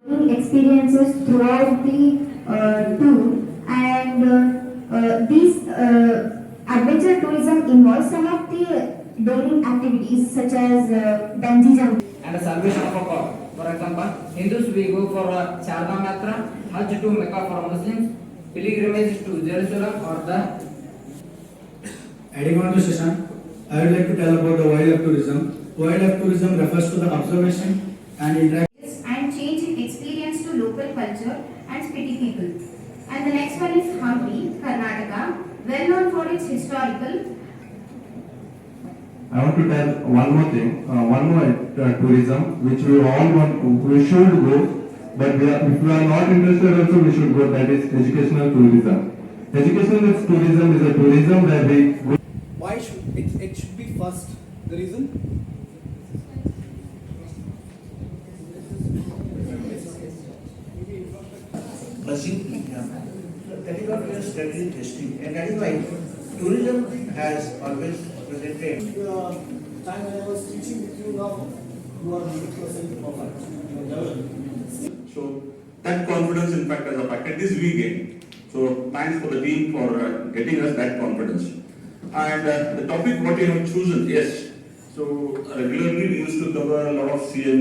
experiences throughout the tour, and these adventure tourism involves some of the daring activities such as bungee jumping and the salvation of a cow. For example, Hindus we go for Chardham Yatra, Hajj to Mecca for Muslims, pilgrimage to Jerusalem or the. Adding on to Chetan, I would like to tell about the wildlife tourism. Wildlife tourism refers to the observation and interaction and change in experience to local culture and city people. And the next one is Hubli, Karnataka, well known for its historical. I want to tell one more thing, one more tourism which we all want, we should go, but if we are not interested also we should go, that is educational tourism. Educational tourism is a tourism where we go. Why should it should be first? The reason? Buzzing, that is what we are studying testing, and that is why tourism has always presented. Time when I was teaching with you now, you are 100% perfect. So that confidence, in fact, as a factor, this we gain. So thanks for the team for getting us that confidence. And the topic what you have chosen, yes. So regularly we used to cover a lot of CM.